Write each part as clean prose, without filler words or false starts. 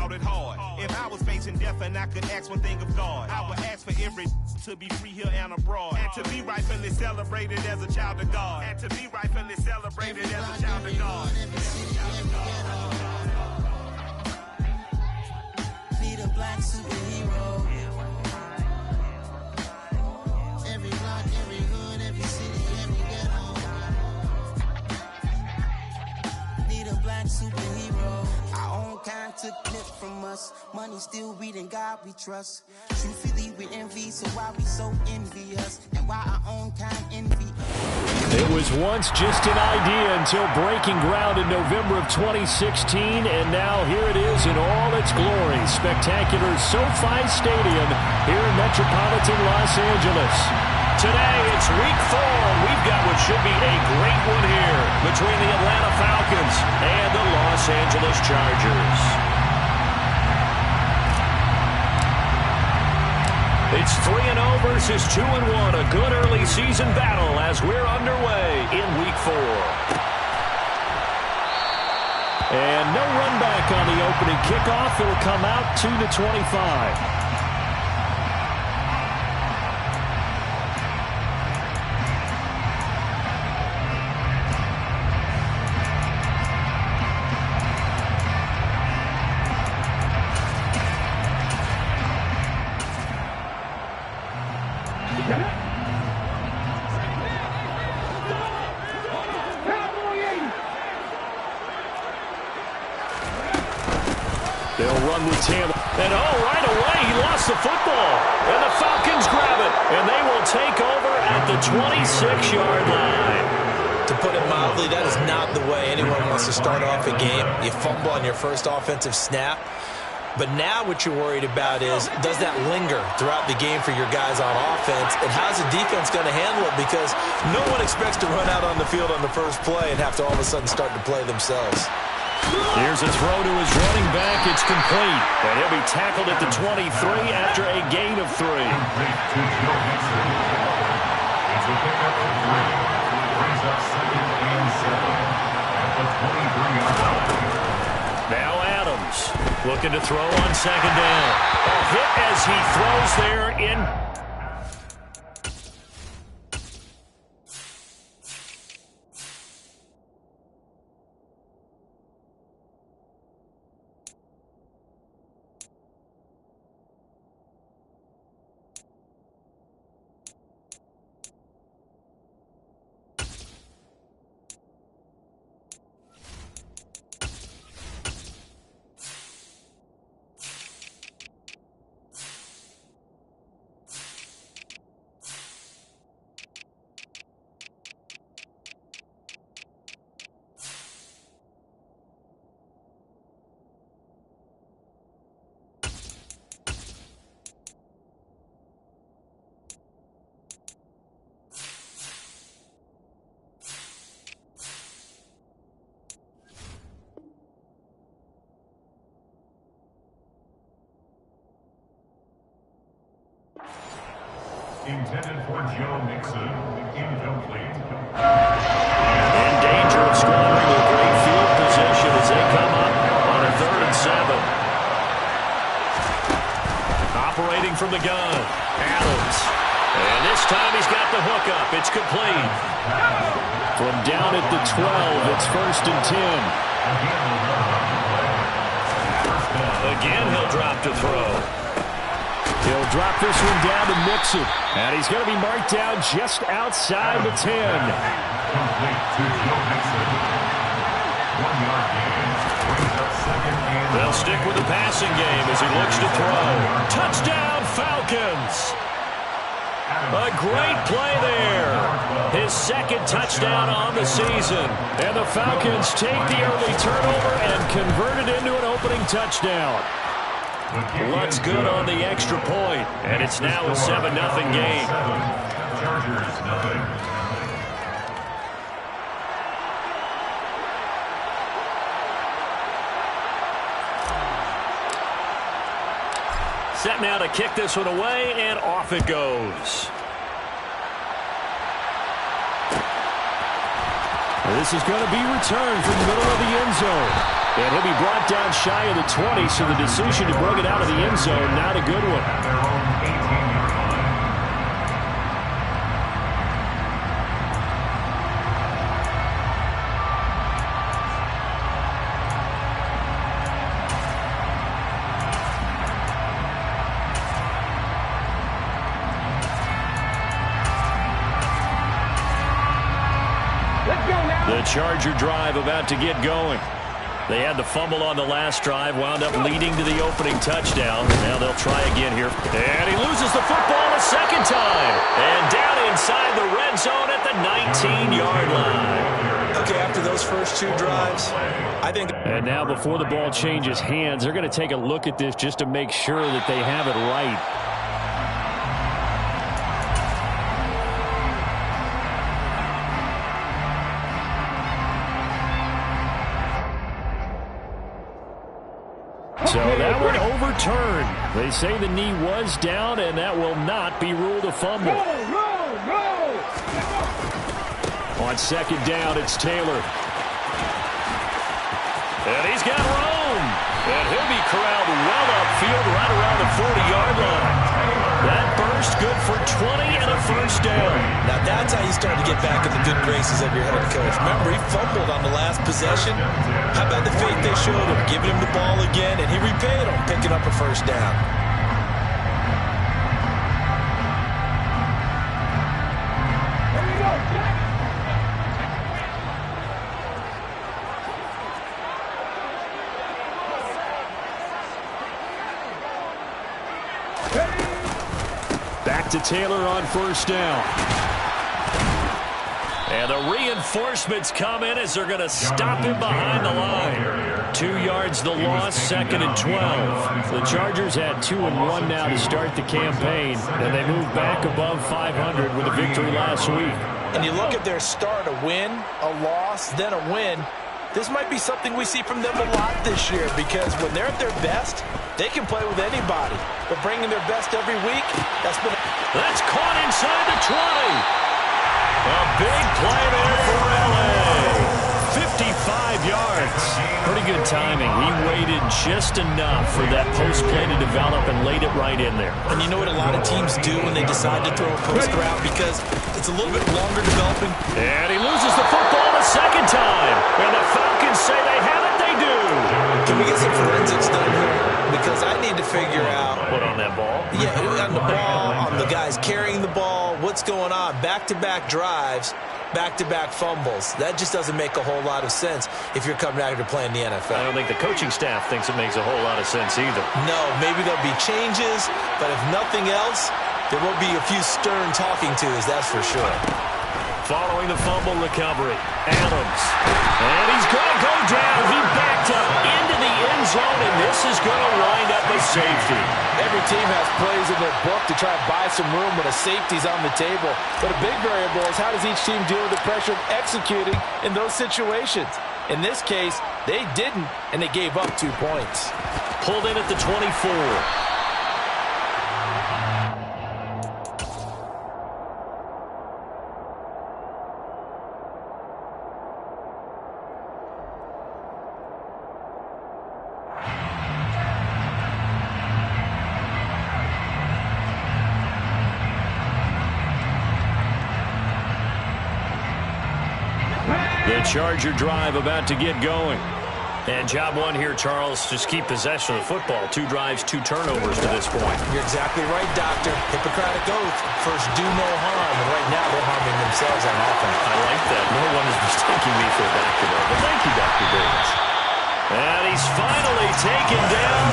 fought it hard. If I was facing death and I could ask one thing of God, I would ask for every to be free here and abroad, and to be rightfully celebrated as a child of God, and to be rightfully celebrated as a child of God. Need a black superhero. Every block, every hood, every city, every ghetto. Need a black superhero. Our own kind took clip from us. Money still reading God we trust. Truthfully we envy, so why we so envious? And why our own kind envy? It was once just an idea until breaking ground in November of 2016, and now here it is in all its glory. Spectacular SoFi Stadium here in metropolitan Los Angeles. Today, it's week 4. We've got what should be a great one here between the Atlanta Falcons and the Los Angeles Chargers. It's 3-0 versus 2-1, a good early season battle as we're underway in week 4. And no run back on the opening kickoff. It'll come out 2-25. They'll run with Tam. And right away, he lost the football. And the Falcons grab it. And they will take over at the 26-yard line. To put it mildly, that is not the way anyone wants to start off a game. You fumble on your first offensive snap. But now what you're worried about is, does that linger throughout the game for your guys on offense? And how's the defense going to handle it? Because no one expects to run out on the field on the first play and have to all of a sudden start to play themselves. Here's a throw to his running back. It's complete. And he'll be tackled at the 23 after a gain of 3. Now Adams looking to throw on second down. A hit as he throws there in. Intended for Joe Mixon, incomplete. In danger of scoring with great field position as they come up on a 3rd and 7. Operating from the gun, Adams. And this time he's got the hook up. It's complete. From down at the 12, it's 1st and 10. Again, he'll drop to throw. He'll drop this one down to Mixon. And he's going to be marked down just outside the 10. They'll stick with the passing game as he looks to throw. Touchdown, Falcons! A great play there. His 2nd touchdown on the season. And the Falcons take the early turnover and convert it into an opening touchdown. Looks good on the extra point, and it's now a 7-0 game. Chargers, nothing. Set now to kick this one away, and off it goes. This is going to be returned from the middle of the end zone. And he'll be brought down shy of the 20, so the decision to bring it out of the end zone, not a good one. At their own 18-yard line. The Charger drive about to get going. They had the fumble on the last drive, wound up leading to the opening touchdown. Now they'll try again here. And he loses the football a second time. And down inside the red zone at the 19-yard line. Okay, after those first two drives, I think... And now before the ball changes hands, they're going to take a look at this just to make sure that they have it right. So that one overturned. They say the knee was down, and that will not be ruled a fumble. On second down, it's Taylor. And he's got room. And he'll be corralled well upfield right around the 40-yard line. That burst good for 20 and a first down. Now that's how you start to get back in the good graces of your head coach. Remember, he fumbled on the last possession. How about the faith they showed him, giving him the ball again, and he repaid him, picking up a first down. Back to Taylor on first down. And the reinforcements come in as they're going to stop him behind the line. 2 yards the loss, second and 12. The Chargers had 2-1 now to start the campaign, and they moved back above 500 with a victory last week. And you look at their start, a win, a loss, then a win. This might be something we see from them a lot this year, because when they're at their best, they can play with anybody. But bringing their best every week, that's caught inside the 20. A big play there for L.A. 55 yards. Pretty good timing. He waited just enough for that post play to develop and laid it right in there. And you know what a lot of teams do when they decide to throw a post route? Because it's a little bit longer developing. And he loses the football a second time. And the Falcons say they have it. They do. Can we get some forensics done here? Because I need to figure out... What, on that ball? Yeah, on the ball, on the guys carrying the ball, what's going on? Back-to-back drives, back-to-back fumbles. That just doesn't make a whole lot of sense if you're coming out here to play in the NFL. I don't think the coaching staff thinks it makes a whole lot of sense either. No, maybe there'll be changes, but if nothing else, there will be a few stern talking tos, that's for sure. Following the fumble recovery, Adams. And he's going to go down. He backed up into the end zone, and this is going to wind up a safety. Every team has plays in their book to try and buy some room when a safety's on the table. But a big variable is how does each team deal with the pressure of executing in those situations. In this case, they didn't, and they gave up 2 points. Pulled in at the 24. The Charger drive about to get going. And job one here, Charles, just keep possession of the football. 2 drives, 2 turnovers to this point. You're exactly right, Doctor. Hippocratic oath. First, do no harm. And right now, they're harming themselves on offense. I like that. No one is mistaking me for a doctor, though. But thank you, Dr. Davis. And he's finally taken down,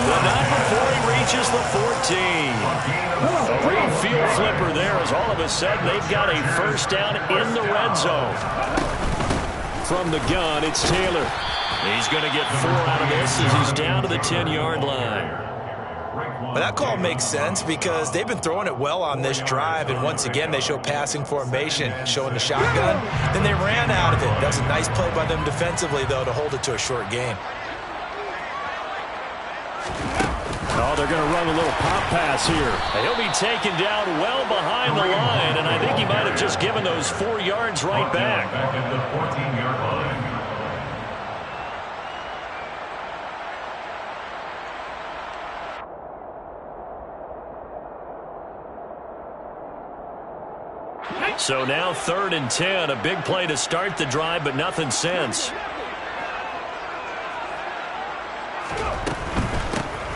but not before he reaches the 14. A real field flipper there as all of a sudden they've got a first down in the red zone. From the gun, it's Taylor. He's going to get 4 out of this as he's down to the 10-yard line. Well, that call makes sense because they've been throwing it well on this drive, and once again they show passing formation, showing the shotgun. Then they ran out of it. That's a nice play by them defensively, though, to hold it to a short gain. Oh, they're going to run a little pop pass here. He'll be taken down well behind the line, and I think he might have just given those 4 yards right back. Back at the 14-yard line. So now 3rd and 10. A big play to start the drive, but nothing since.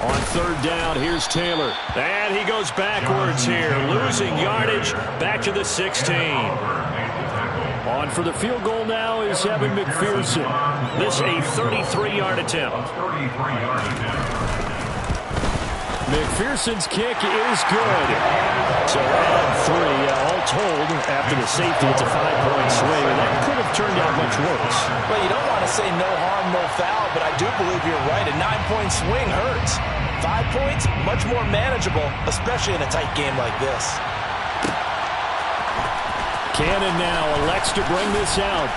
On 3rd down, here's Taylor. And he goes backwards here, losing yardage back to the 16. On for the field goal now is Evan McPherson. This a 33-yard attempt. McPherson's kick is good. So add 3, all told, after the safety, it's a 5-point swing, and that could have turned out much worse. Well, you don't want to say no harm, no foul, but I do believe you're right. A 9-point swing hurts. 5 points, much more manageable, especially in a tight game like this. Cannon now elects to bring this out.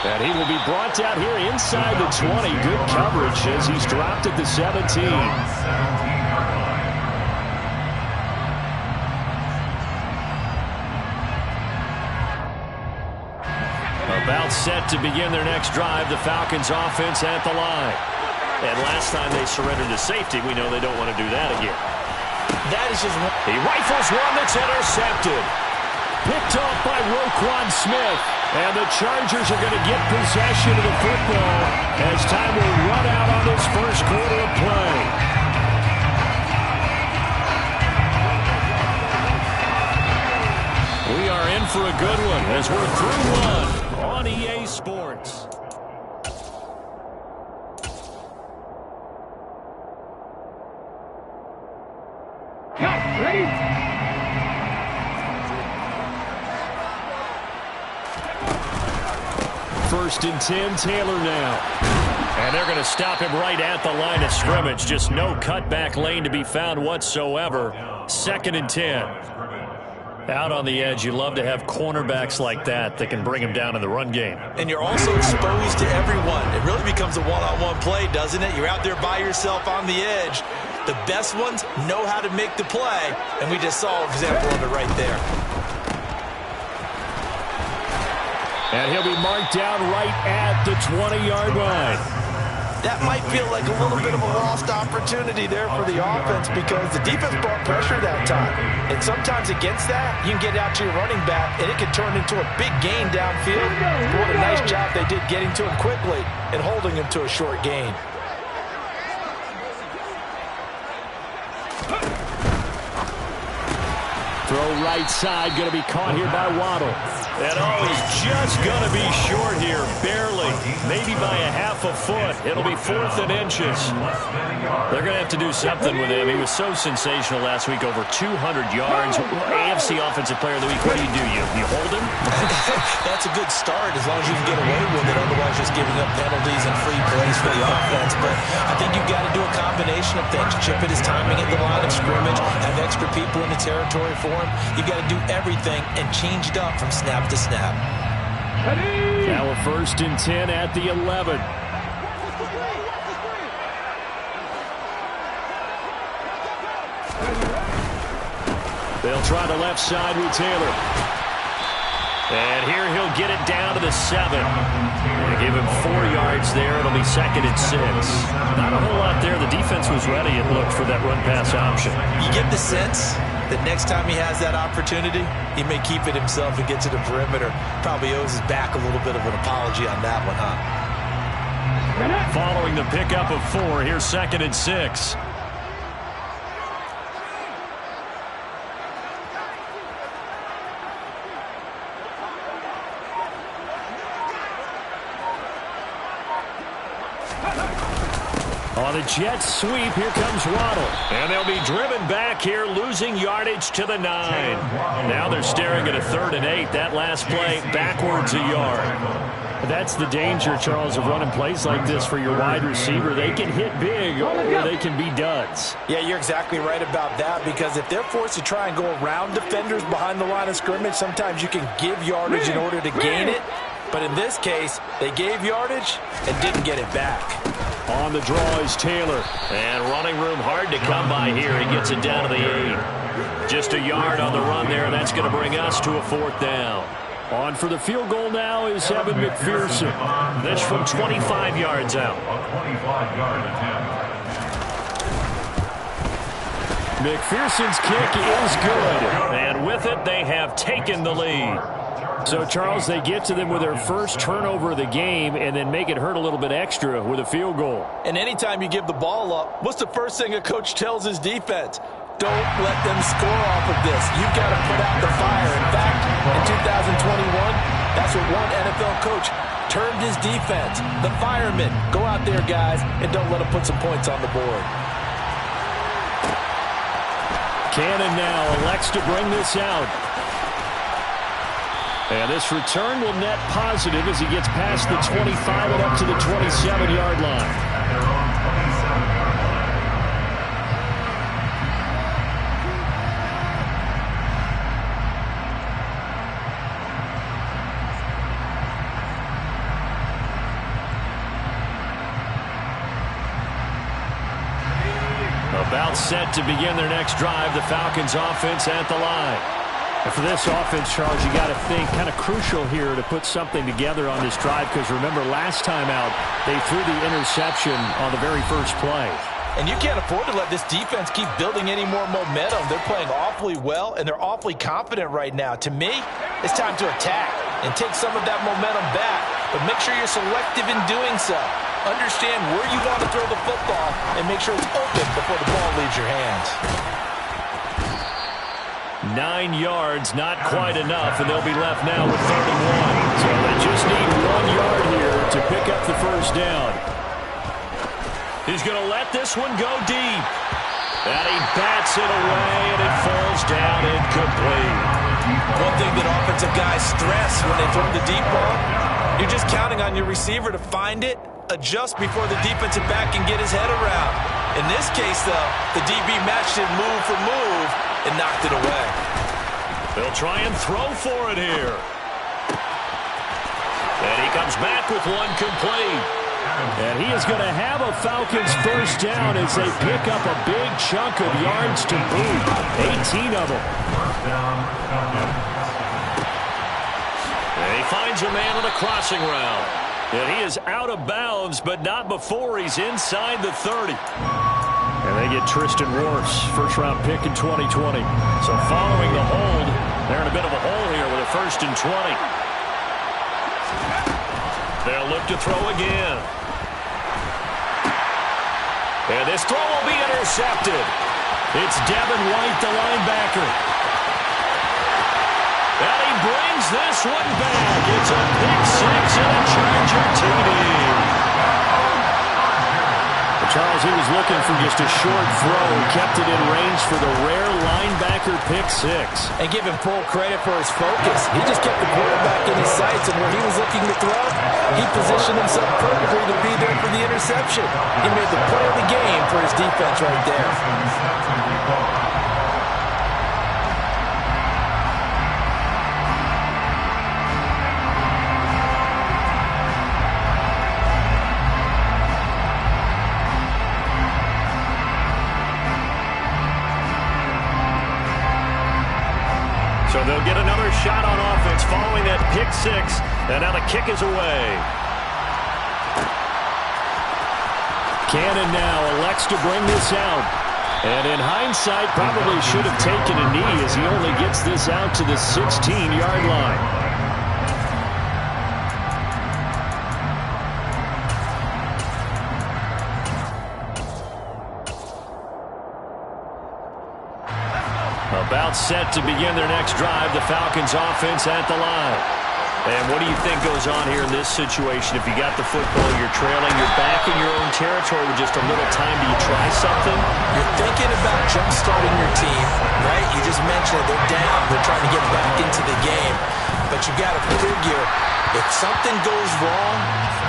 And he will be brought down here inside the 20. Good coverage as he's dropped at the 17. About set to begin their next drive, the Falcons offense at the line. And last time they surrendered to safety, we know they don't want to do that again. That is just... He rifles one that's intercepted. Picked off by Roquan Smith. And the Chargers are going to get possession of the football as time will run out on this first quarter of play. We are in for a good one as we're through one on EA Sports. Ready? First and 10, Taylor now. And they're going to stop him right at the line of scrimmage. Just no cutback lane to be found whatsoever. 2nd and 10. Out on the edge, you love to have cornerbacks like that can bring him down in the run game. And you're also exposed to everyone. It really becomes a one-on-one play, doesn't it? You're out there by yourself on the edge. The best ones know how to make the play, and we just saw an example of it right there. And he'll be marked down right at the 20-yard line. That might feel like a little bit of a lost opportunity there for the offense because the defense brought pressure that time. And sometimes against that, you can get out to your running back, and it can turn into a big gain downfield. What a nice job they did getting to him quickly and holding him to a short gain. Throw right side, going to be caught here by Waddle. And he's just going to be short here, barely, maybe by a half a foot. It'll be 4th and inches. They're going to have to do something with him. He was so sensational last week, over 200 yards. AFC Offensive Player of the Week, what do? You hold him? That's a good start as long as you can get away with it. Otherwise, just giving up penalties and free plays for the offense. But I think you've got to do a combination of things. Chip it his timing at the line of scrimmage, have extra people in the territory for him. You've got to do everything and change it up from snap to snap. Now a 1st and 10 at the 11. They'll try the left side with Taylor. And here he'll get it down to the 7. They give him 4 yards there. It'll be 2nd and 6. Not a whole lot there. The defense was ready, it looked, for that run-pass option. You get the sense that next time he has that opportunity, he may keep it himself and get to the perimeter. Probably owes his back a little bit of an apology on that one, huh? Following the pickup of 4, here's 2nd and 6. On a jet sweep, here comes Waddle. And they'll be driven back here, losing yardage to the 9. Now they're staring at a 3rd and 8. That last play, backwards a yard. That's the danger, Charles, of running plays like this for your wide receiver. They can hit big, or they can be duds. Yeah, you're exactly right about that, because if they're forced to try and go around defenders behind the line of scrimmage, sometimes you can give yardage in order to gain it. But in this case, they gave yardage and didn't get it back. On the draw is Taylor. And running room hard to come by here. He gets it down to the 8. Just a yard on the run there. That's going to bring us to a 4th down. On for the field goal now is Evan McPherson. This from 25 yards out. 25-yard attempt. McPherson's kick is good. And with it, they have taken the lead. So, Charles, they get to them with their first turnover of the game and then make it hurt a little bit extra with a field goal. And anytime you give the ball up, what's the first thing a coach tells his defense? Don't let them score off of this. You've got to put out the fire. In fact, in 2021, that's what one NFL coach termed his defense. The firemen. Go out there, guys, and don't let them put some points on the board. Cannon now elects to bring this out. And this return will net positive as he gets past the 25 and up to the 27-yard line. About set to begin their next drive, the Falcons offense at the line. And for this offense, Charles, you got to think kind of crucial here to put something together on this drive because remember last time out they threw the interception on the very first play. And you can't afford to let this defense keep building any more momentum. They're playing awfully well, and they're awfully confident right now. To me, it's time to attack and take some of that momentum back, but make sure you're selective in doing so. Understand where you want to throw the football and make sure it's open before the ball leaves your hands. 9 yards, not quite enough, and they'll be left now with 31. So they just need 1 yard here to pick up the first down. He's going to let this one go deep. And he bats it away, and it falls down incomplete. One thing that offensive guys stress when they throw the deep ball, you're just counting on your receiver to find it, adjust before the defensive back can get his head around. In this case, though, the DB matched it move for move and knocked it away. They'll try and throw for it here. And he comes back with one complete. And he is going to have a Falcons first down as they pick up a big chunk of yards to boot. 18 of them. And he finds a man on a crossing route. And he is out of bounds, but not before he's inside the 30. And they get Tristan Wirfs, first-round pick in 2020. So following the hold, they're in a bit of a hole here with a 1st and 20. They'll look to throw again. And this throw will be intercepted. It's Devin White, the linebacker. And he brings this one back. It's a pick six and a Charger TD. Charles, he was looking for just a short throw, kept it in range for the rare linebacker pick six. And give him full credit for his focus. He just kept the quarterback in his sights, and when he was looking to throw, he positioned himself perfectly to be there for the interception. He made the play of the game for his defense right there. So they'll get another shot on offense following that pick six. And now the kick is away. Cannon now elects to bring this out. And in hindsight, probably should have taken a knee as he only gets this out to the 16-yard line. About set to begin their next drive, the Falcons offense at the line. And what do you think goes on here in this situation? If you got the football, you're trailing, you're back in your own territory with just a little time. Do you try something? You're thinking about jump-starting your team, right? You just mentioned they're down. They're trying to get back into the game. But you got to figure, if something goes wrong,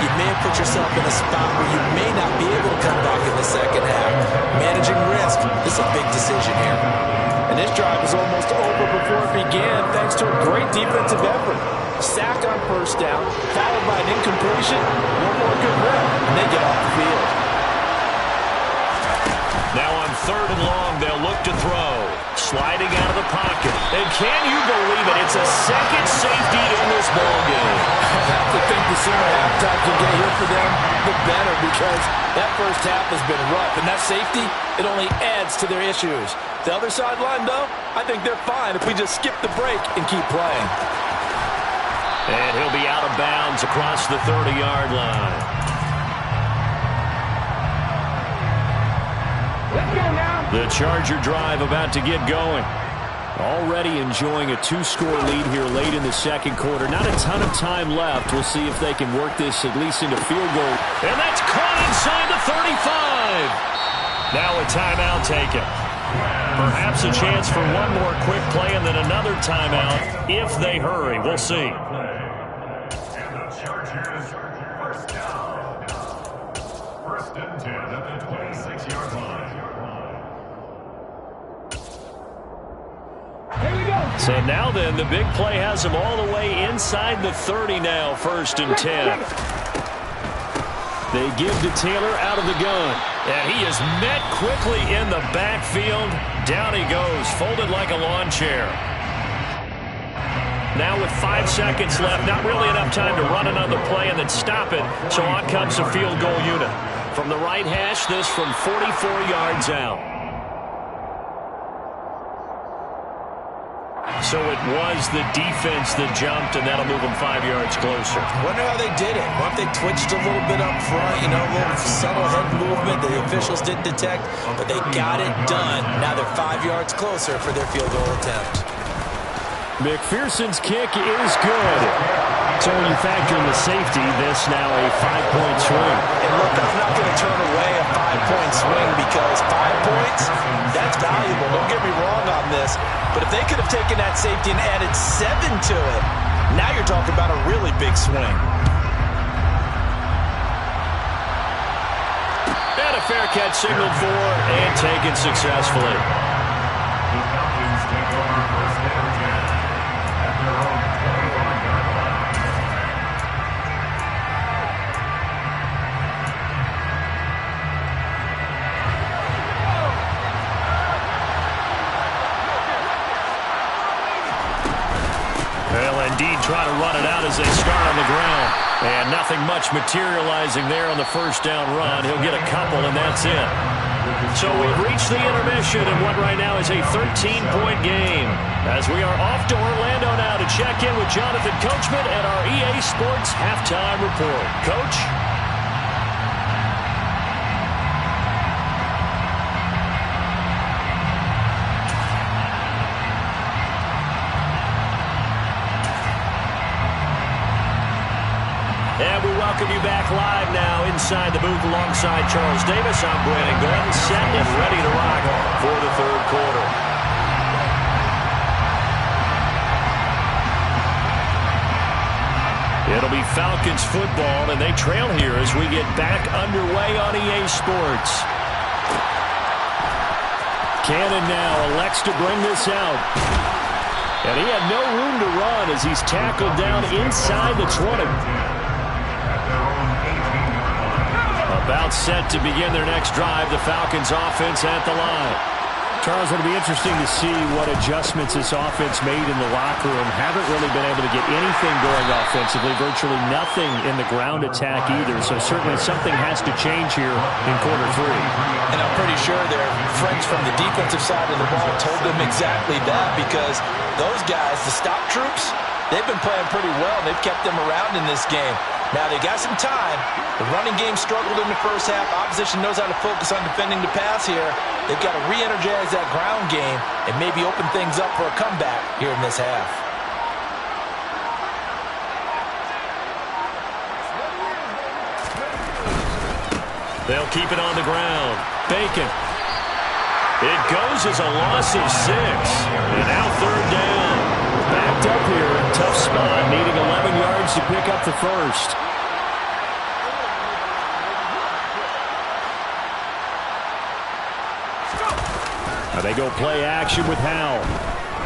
you may have put yourself in a spot where you may not be able to come back in the second half. Managing risk, this is a big decision here. And this drive was almost over before it began thanks to a great defensive effort. Sack on first down, followed by an incompletion, one more good rep, and they get off the field. Now on 3rd and long, they'll look to throw. Sliding out of the pocket. And can you believe it? It's a second safety in this ballgame. I have to think the sooner halftime can get here for them, the better, because that first half has been rough. And that safety, it only adds to their issues. The other sideline, though, I think they're fine if we just skip the break and keep playing. And he'll be out of bounds across the 30-yard line. Let's go now. The Charger drive about to get going. Already enjoying a 2-score lead here late in the second quarter. Not a ton of time left. We'll see if they can work this at least into field goal. And that's caught inside the 35. Now a timeout taken. Perhaps a chance for one more quick play and then another timeout if they hurry. We'll see. And the Chargers first down. First and 10 at the 26-yard line. Here we go. So now then, the big play has them all the way inside the 30 now, first and 10. They give to Taylor out of the gun. And he is met quickly in the backfield. Down he goes, folded like a lawn chair. Now with 5 seconds left, not really enough time to run another play and then stop it. So on comes a field goal unit. From the right hash, this from 44 yards out. So it was the defense that jumped, and that'll move them 5 yards closer. Wonder how they did it. What if they twitched a little bit up front, a little subtle head movement the officials didn't detect, but they got it done. Now they're 5 yards closer for their field goal attempt. McPherson's kick is good. So when you factor in the safety, this now a 5-point swing. And look, I'm not going to turn away a 5-point swing because 5 points, that's valuable. Don't get me wrong on this. But if they could have taken that safety and added 7 to it, now you're talking about a really big swing. And a fair catch signaled for and taken successfully. The Falcons take over first and 10 at their own 21-yard line. They'll indeed try to run it out as they start on the ground. And nothing much materializing there on the first down run. He'll get a couple, and that's it. So we've reached the intermission in what right now is a 13-point game. As we are off to Orlando now to check in with Jonathan Coachman at our EA Sports Halftime Report. Coach? And we welcome you back live now inside the booth alongside Charles Davis. I'm Brandon Glenn, set and ready to rock for the third quarter. It'll be Falcons football, and they trail here as we get back underway on EA Sports. Cannon now elects to bring this out. And he had no room to run as he's tackled down inside the 20. About set to begin their next drive, the Falcons offense at the line. Charles, it'll be interesting to see what adjustments this offense made in the locker room. Haven't really been able to get anything going offensively, virtually nothing in the ground attack either. So certainly something has to change here in quarter 3. And I'm pretty sure their friends from the defensive side of the ball told them exactly that, because those guys, the stop troops, they've been playing pretty well. They've kept them around in this game. Now they got some time. The running game struggled in the first half. Opposition knows how to focus on defending the pass here. They've got to re-energize that ground game and maybe open things up for a comeback here in this half. They'll keep it on the ground. Bacon. It goes as a loss of 6. And now third down. Backed up here in a tough spot, needing 11 yards to pick up the first. Now they go play action with Howell.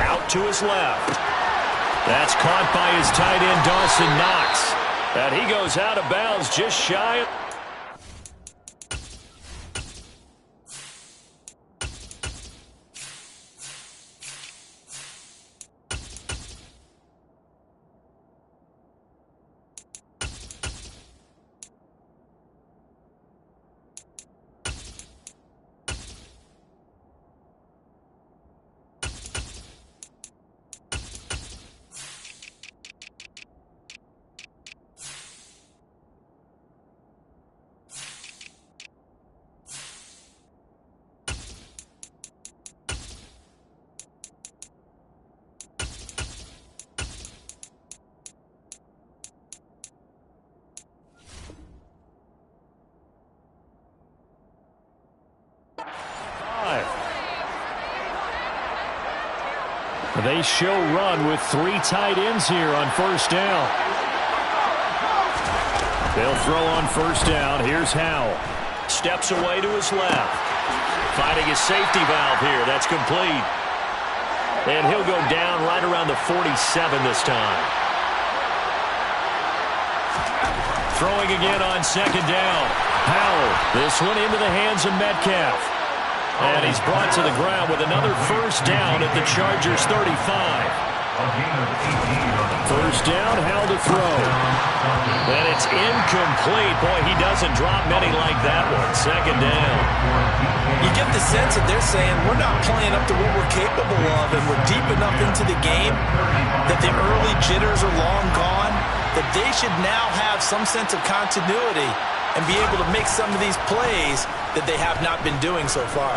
Out to his left. That's caught by his tight end, Dawson Knox. And he goes out of bounds just shy of... They show run with 3 tight ends here on first down. They'll throw on first down. Here's Howell. Steps away to his left. Finding his safety valve here. That's complete. And he'll go down right around the 47 this time. Throwing again on second down. Howell. This one into the hands of Metcalf. And he's brought to the ground with another first down at the Chargers' 35. First down, Howell to throw. And it's incomplete. Boy, he doesn't drop many like that one. Second down. You get the sense that they're saying we're not playing up to what we're capable of, and we're deep enough into the game that the early jitters are long gone, that they should now have some sense of continuity and be able to make some of these plays that they have not been doing so far.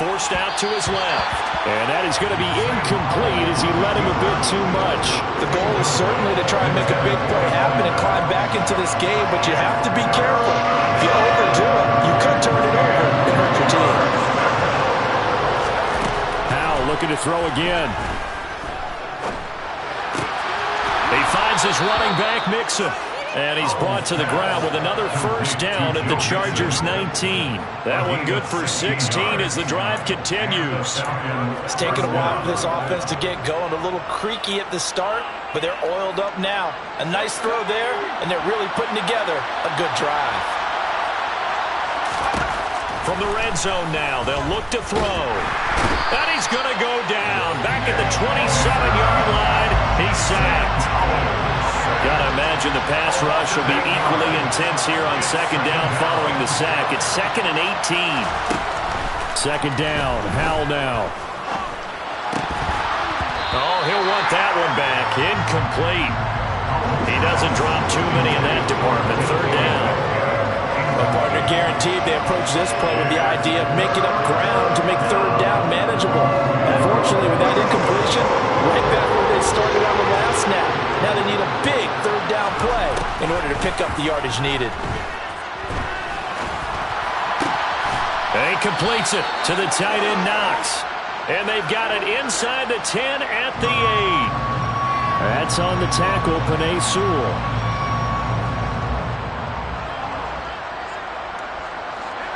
Forced out to his left. And that is going to be incomplete as he let him a bit too much. The goal is certainly to try and make a big play happen and climb back into this game, but you have to be careful. If you overdo it, you could turn it over and hurt your team. Howell looking to throw again. He finds his running back, Mixon. And he's brought to the ground with another first down at the Chargers' 19. That one good for 16 as the drive continues. It's taken a while for this offense to get going. A little creaky at the start, but they're oiled up now. A nice throw there, and they're really putting together a good drive. From the red zone now, they'll look to throw. And he's going to go down. Back at the 27-yard line, he's sacked. Gotta imagine the pass rush will be equally intense here on second down following the sack. It's 2nd and 18. Second down, Howell now. Oh, he'll want that one back. Incomplete. He doesn't drop too many in that department. Third down. A partner guaranteed they approach this play with the idea of making up ground to make third down manageable. Unfortunately, with that incompletion, right back where they started on the last snap. Now they need a big third down play in order to pick up the yardage needed. And he completes it to the tight end, Knox. And they've got it inside the 10 at the 8. That's on the tackle, Penei Sewell.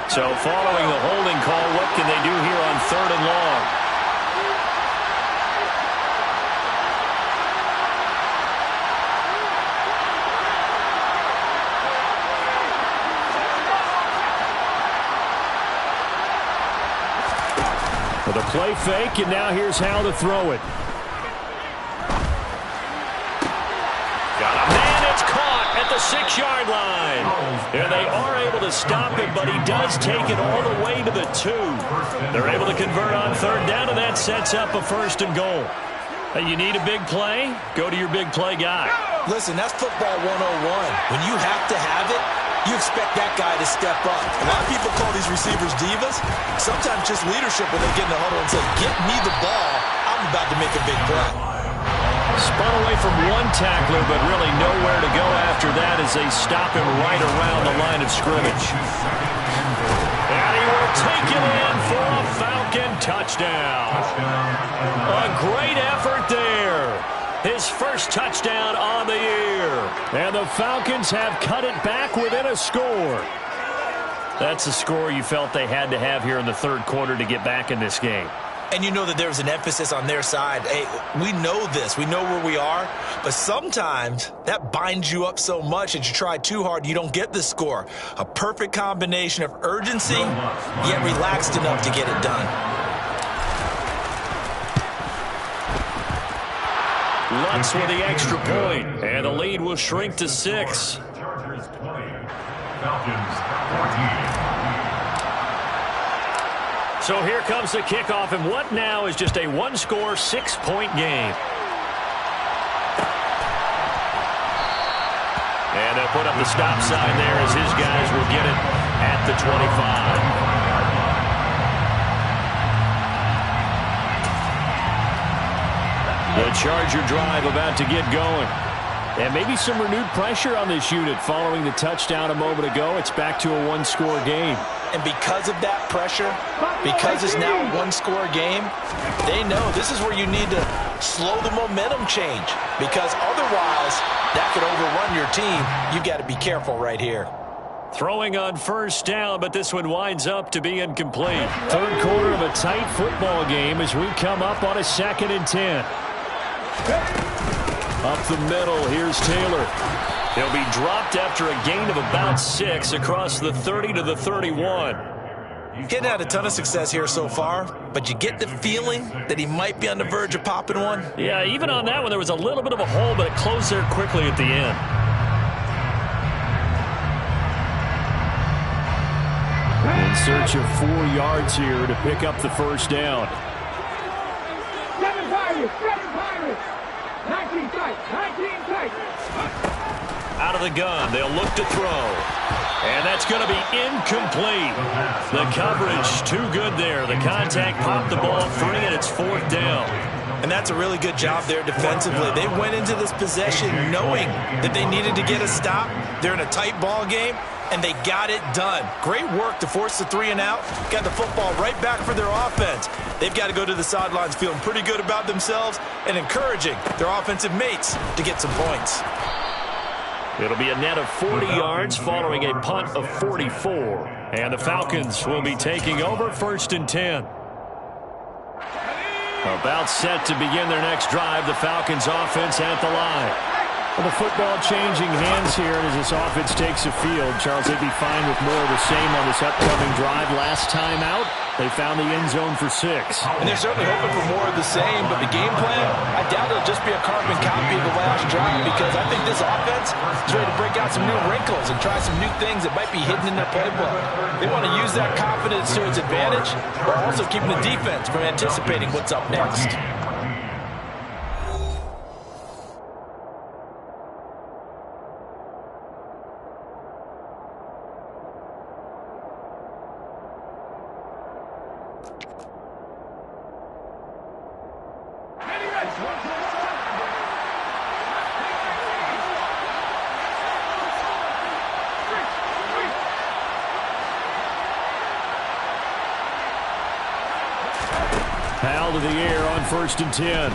So following the holding call, what can they do here on 3rd and long? With a play fake, and now here's how to throw it. Got a man, it's caught at the 6-yard line. And they are able to stop him, but he does take it all the way to the 2. They're able to convert on 3rd down, and that sets up a 1st and goal. Hey, you need a big play? Go to your big play guy. Listen, that's football 101. When you have to have it, you expect that guy to step up. A lot of people call these receivers divas. Sometimes just leadership when they get in the huddle and say, get me the ball. I'm about to make a big play. Spun away from one tackler, but really nowhere to go after that as they stop him right around the line of scrimmage. And he will take it in for a Falcon touchdown. A great effort there. His first touchdown on the year. And the Falcons have cut it back within a score. That's the score you felt they had to have here in the 3rd quarter to get back in this game. And you know that there was an emphasis on their side. Hey, we know this. We know where we are. But sometimes that binds you up so much that you try too hard, you don't get the score. A perfect combination of urgency, yet relaxed enough to get it done. Lutz with the extra point, and the lead will shrink to 6. Chargers 20, Falcons 14. So here comes the kickoff, and what now is just a 1-score, 6-point game. And they'll put up the stop sign there as his guys will get it at the 25. The Charger drive about to get going. And maybe some renewed pressure on this unit following the touchdown a moment ago. It's back to a one-score game. And because of that pressure, because it's now a one-score game, they know this is where you need to slow the momentum change, because otherwise that could overrun your team. You've got to be careful right here. Throwing on first down, but this one winds up to be incomplete. Third quarter of a tight football game as we come up on a 2nd and 10. Up the middle, here's Taylor. He'll be dropped after a gain of about 6 across the 30 to the 31. He hadn't had a ton of success here so far, but you get the feeling that he might be on the verge of popping one. Yeah, even on that one, there was a little bit of a hole, but it closed there quickly at the end. In search of 4 yards here to pick up the first down. 7 Pirates! 19 tight! Out of the gun, they'll look to throw. And that's going to be incomplete. The coverage too good there. The contact popped the ball free, and it's 4th down. And that's a really good job there defensively. They went into this possession knowing that they needed to get a stop. They're in a tight ball game, and they got it done. Great work to force the 3 and out. Got the football right back for their offense. They've got to go to the sidelines feeling pretty good about themselves and encouraging their offensive mates to get some points. It'll be a net of 40 yards following a punt of 44. And the Falcons will be taking over 1st and 10. About set to begin their next drive. The Falcons offense at the line. Well, the football changing hands here as this offense takes the field. Charles, they'd be fine with more of the same on this upcoming drive. Last time out, they found the end zone for 6. And they're certainly hoping for more of the same, but the game plan, I doubt it'll just be a carbon copy of the last drive, because I think this offense is ready to break out some new wrinkles and try some new things that might be hidden in their playbook. They want to use that confidence to its advantage, while also keeping the defense from anticipating what's up next. Powell to the air on 1st and 10.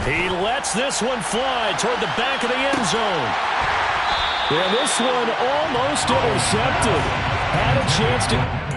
He lets this one fly toward the back of the end zone. And this one almost intercepted. Had a chance to...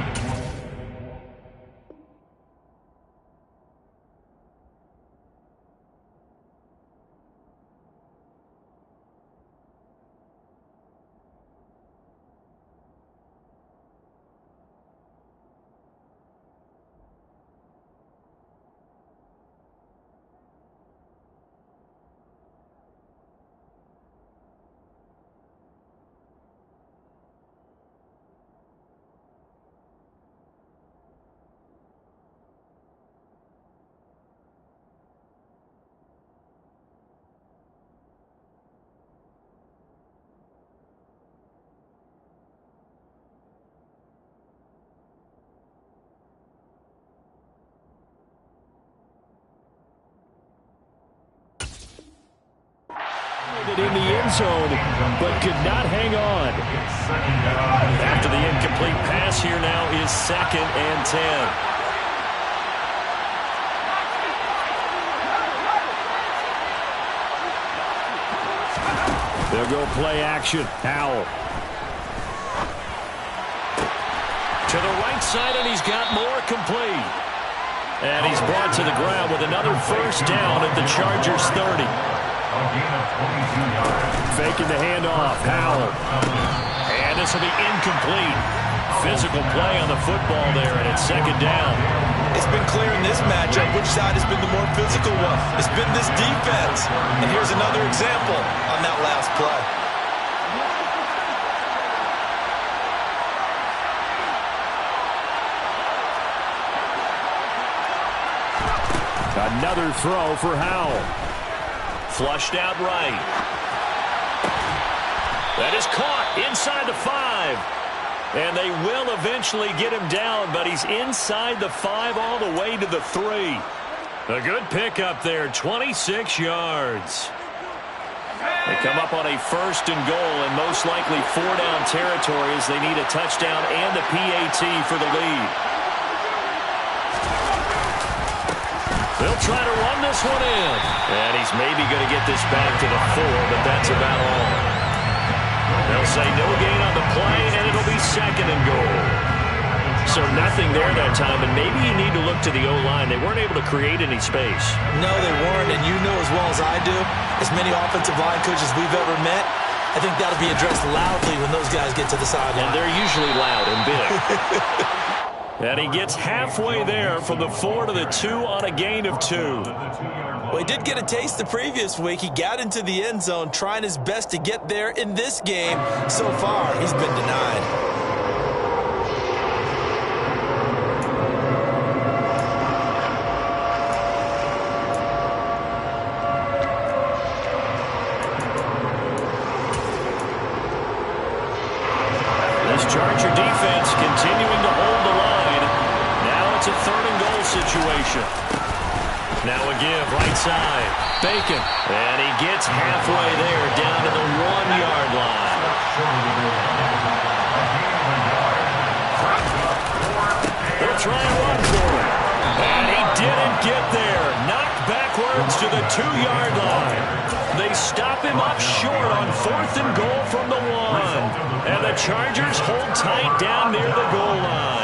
in the end zone, but could not hang on. After the incomplete pass, here now is 2nd and 10. They'll go play action. Powell. To the right side, and he's got more complete. And he's brought to the ground with another first down at the Chargers 30. Faking the handoff, Powell. And this will be incomplete. Physical play on the football there, and it's 2nd down. It's been clear in this matchup which side has been the more physical one. It's been this defense. And here's another example on that last play. Another throw for Howell. Flushed out right. That is caught inside the 5. And they will eventually get him down, but he's inside the 5 all the way to the 3. A good pickup there, 26 yards. They come up on a 1st and goal, and most likely 4-down territory as they need a touchdown and a PAT for the lead. They'll try to run this one in. And he's maybe going to get this back to the 4, but that's about all. They'll say no gain on the play, and it'll be 2nd and goal. So nothing there that time, and maybe you need to look to the O-line. They weren't able to create any space. No, they weren't, and you know as well as I do, as many offensive line coaches we've ever met, I think that'll be addressed loudly when those guys get to the sideline. And they're usually loud and big. And he gets halfway there from the 4 to the 2 on a gain of 2. Well, he did get a taste the previous week. He got into the end zone trying his best to get there in this game. So far, he's been denied. Charger defense continuing to hold the line. Now it's a 3rd and goal situation. Now a give, right side. Bacon. And he gets halfway there, down to the 1-yard line. They'll try and run for it. And he didn't get there. Knocked backwards to the 2-yard line. They stop him up short on 4th and goal from the 1. And the Chargers hold tight down near the goal line.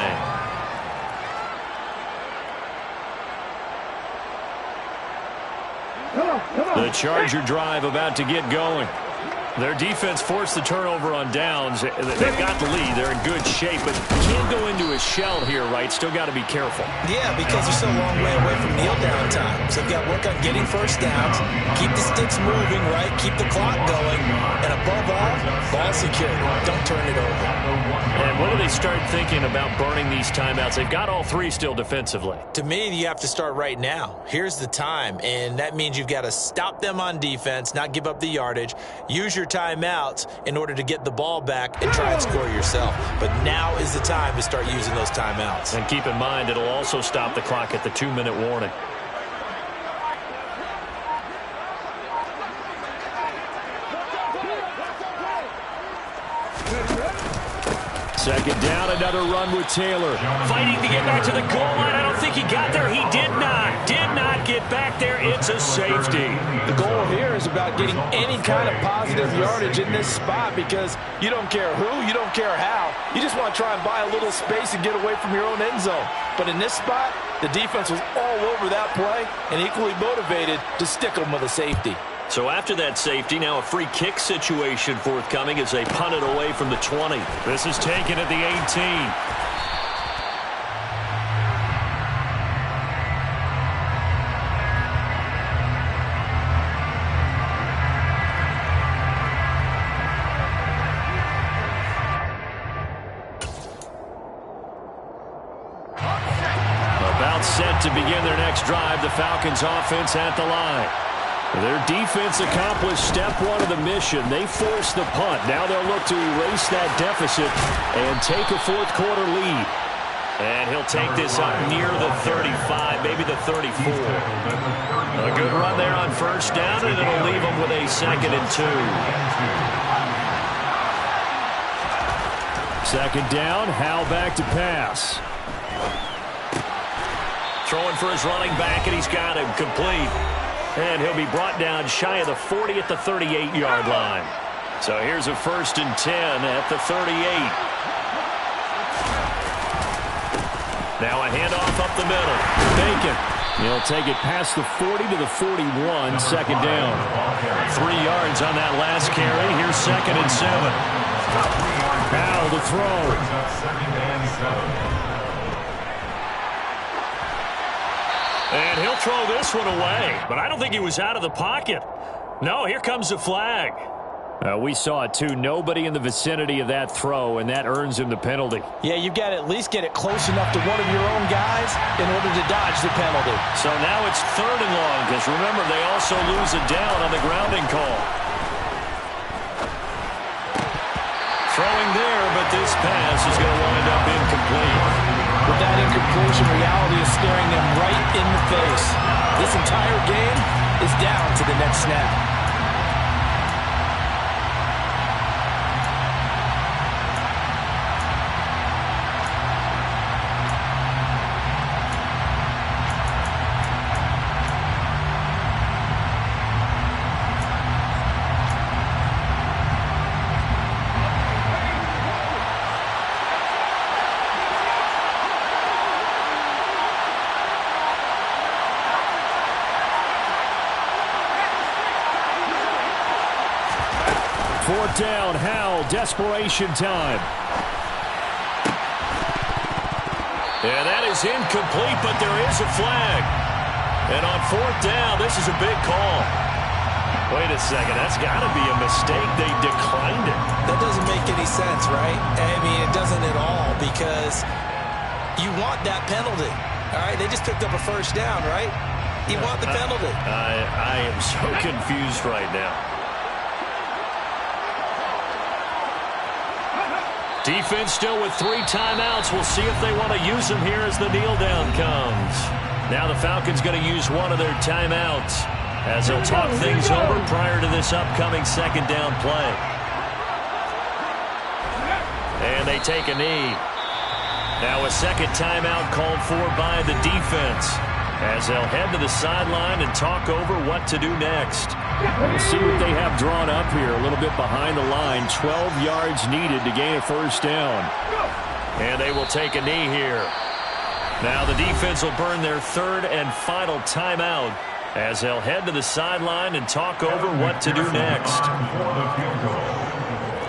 The Charger drive about to get going. Their defense forced the turnover on downs. They've got the lead. They're in good shape, but can't go into a shell here, right? Still got to be careful. Yeah, because they're still a long way away from kneel down time. So they've got to work on getting first downs, keep the sticks moving, right? Keep the clock going. And above all, ball secure. Don't turn it over. And when do they start thinking about burning these timeouts? They've got all 3 still defensively. To me, you have to start right now. Here's the time, and that means you've got to stop them on defense, not give up the yardage, use your timeouts in order to get the ball back and try and score yourself. But now is the time to start using those timeouts. And keep in mind, it'll also stop the clock at the 2-minute warning. Second down, another run with Taylor. Fighting to get back to the goal line. I don't think he got there. He did not get back there. It's a safety. The goal here is about getting any kind of positive yardage in this spot because you don't care who, you don't care how. You just want to try and buy a little space and get away from your own end zone. But in this spot, the defense was all over that play and equally motivated to stick them with a safety. So after that safety, now a free kick situation forthcoming as they punt it away from the 20. This is taken at the 18. About set to begin their next drive, the Falcons offense at the line. Their defense accomplished step 1 of the mission. They forced the punt. Now they'll look to erase that deficit and take a 4th quarter lead. And he'll take this up near the 35, maybe the 34. A good run there on 1st down, and it'll leave them with a 2nd and 2. 2nd down, Howell back to pass. Throwing for his running back, and he's got him complete. And he'll be brought down shy of the 40 at the 38-yard line. So here's a 1st and 10 at the 38. Now a handoff up the middle. Bacon. He'll take it past the 40 to the 41, 2nd down. 3 yards on that last carry. Here's 2nd and 7. Howell to throw. And he'll throw this one away. But I don't think he was out of the pocket. No, here comes the flag. We saw it, too. Nobody in the vicinity of that throw, and that earns him the penalty. Yeah, you've got to at least get it close enough to one of your own guys in order to dodge the penalty. So now it's 3rd and long, because remember, they also lose a down on the grounding call. Throwing there, but this pass is going to wind up incomplete. With that incompletion, reality is staring them right in the face. This entire game is down to the next snap. 4th down, Howell, desperation time. And that is incomplete, but there is a flag. And on 4th down, this is a big call. Wait a second, that's got to be a mistake. They declined it. That doesn't make any sense, right? I mean, it doesn't at all, because you want that penalty. All right, they just picked up a 1st down, right? You want the penalty. I am so confused right now. Defense still with 3 timeouts. We'll see if they want to use them here as the kneel down comes. Now the Falcons going to use one of their timeouts as they'll talk things over prior to this upcoming 2nd down play. And they take a knee. Now a 2nd timeout called for by the defense as they'll head to the sideline and talk over what to do next. We'll see what they have drawn up here. A little bit behind the line. 12 yards needed to gain a 1st down. And they will take a knee here. Now the defense will burn their 3rd and final timeout as they'll head to the sideline and talk over what to do next. For the field goal,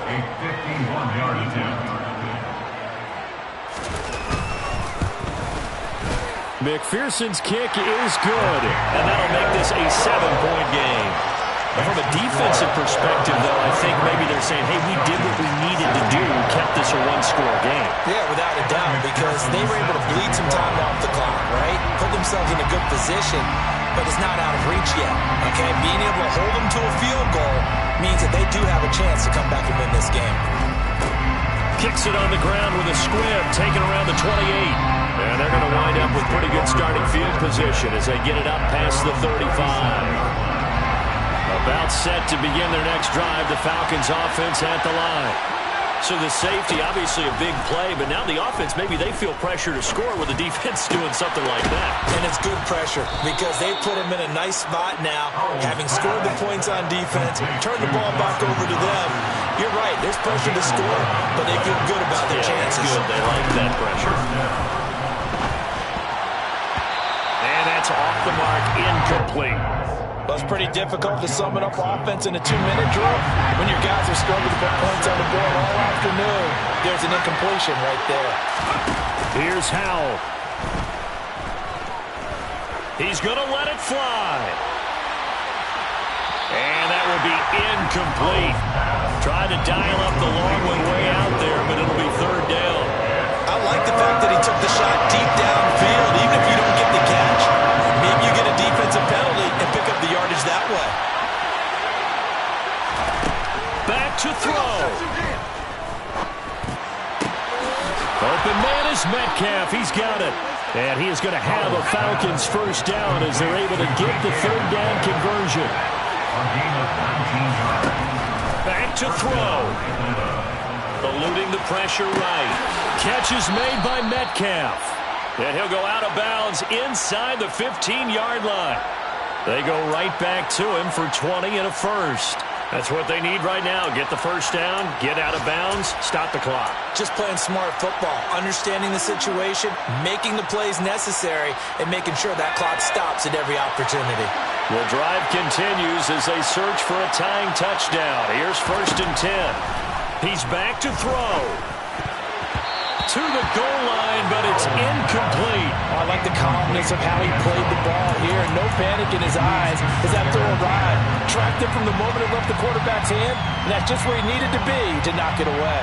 a 51-yard attempt. McPherson's kick is good. And that'll make this a 7-point game. From a defensive perspective, though, I think maybe they're saying, hey, we did what we needed to do, kept this a 1-score game. Yeah, without a doubt, because they were able to bleed some time off the clock, right? Put themselves in a good position, but it's not out of reach yet, okay? Being able to hold them to a field goal means that they do have a chance to come back and win this game. Kicks it on the ground with a squib, taken around the 28. And they're going to wind up with pretty good starting field position as they get it up past the 35. About set to begin their next drive, the Falcons offense at the line. So the safety, obviously a big play, but now the offense, maybe they feel pressure to score with the defense doing something like that. And it's good pressure because they put them in a nice spot now, having scored the points on defense, turn the ball back over to them. You're right, there's pressure to score, but they feel good about their chances. Good. They like that pressure. And that's off the mark, incomplete. Well, it's pretty difficult to sum it up offense in a 2-minute drill when your guys have struggled to put points on the board all afternoon. There's an incompletion right there. Here's Howell. He's going to let it fly. And that will be incomplete. Tried to dial up the long one way out there, but it'll be 3rd down. I like the fact that he took the shot deep downfield, even if you don't get the catch. Maybe you get a defensive penalty and pick up the yardage that way. Back to throw. Open man is Metcalf. He's got it. And he is going to have a Falcons 1st down as they're able to get the 3rd down conversion. Back to throw. Eluding the pressure right. Catch is made by Metcalf. And he'll go out of bounds inside the 15-yard line. They go right back to him for 20 and a 1st. That's what they need right now. Get the 1st down, get out of bounds, stop the clock. Just playing smart football, understanding the situation, making the plays necessary, and making sure that clock stops at every opportunity. The drive continues as they search for a tying touchdown. Here's 1st and 10. He's back to throw. To the goal line, but it's incomplete. I like the calmness of how he played the ball here. No panic in his eyes as that throw arrived. Tracked it from the moment it left the quarterback's hand, and that's just where he needed to be to knock it away.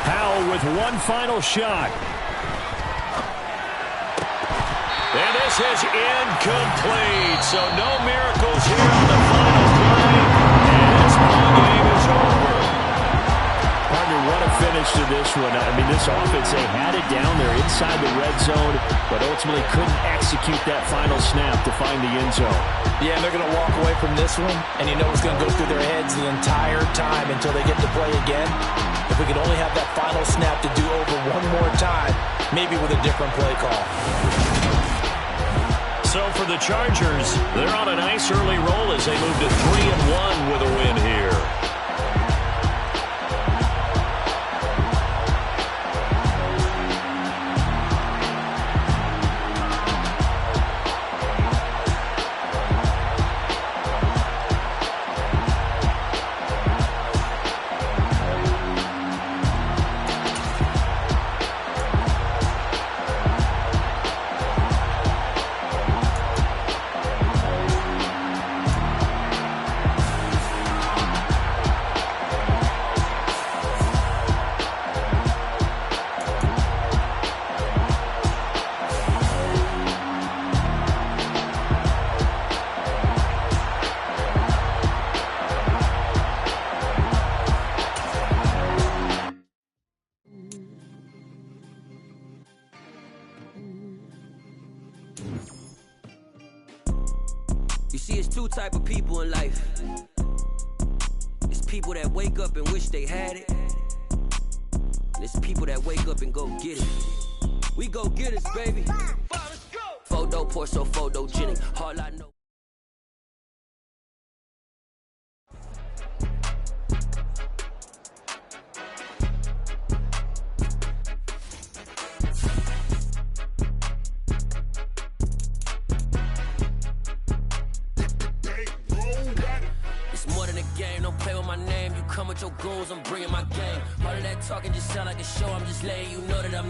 Howell with one final shot. And this is incomplete. So no miracles here on the final play. And this ball game is over. Partner, what a finish to this one. I mean, this offense, they had it down there inside the red zone, but ultimately couldn't execute that final snap to find the end zone. Yeah, they're going to walk away from this one, and you know it's going to go through their heads the entire time until they get to play again. If we could only have that final snap to do over one more time, maybe with a different play call. So for the Chargers, they're on a nice early roll as they move to 3-1 with a win here. You see, it's two type of people in life. It's people that wake up and wish they had it. And it's people that wake up and go get it. We go get it, baby. Photo pour so photogenic. All I know. Don't play with my name, you come with your goons, I'm bringing my game. All of that talking just sound like a show, I'm just letting you know that I'm not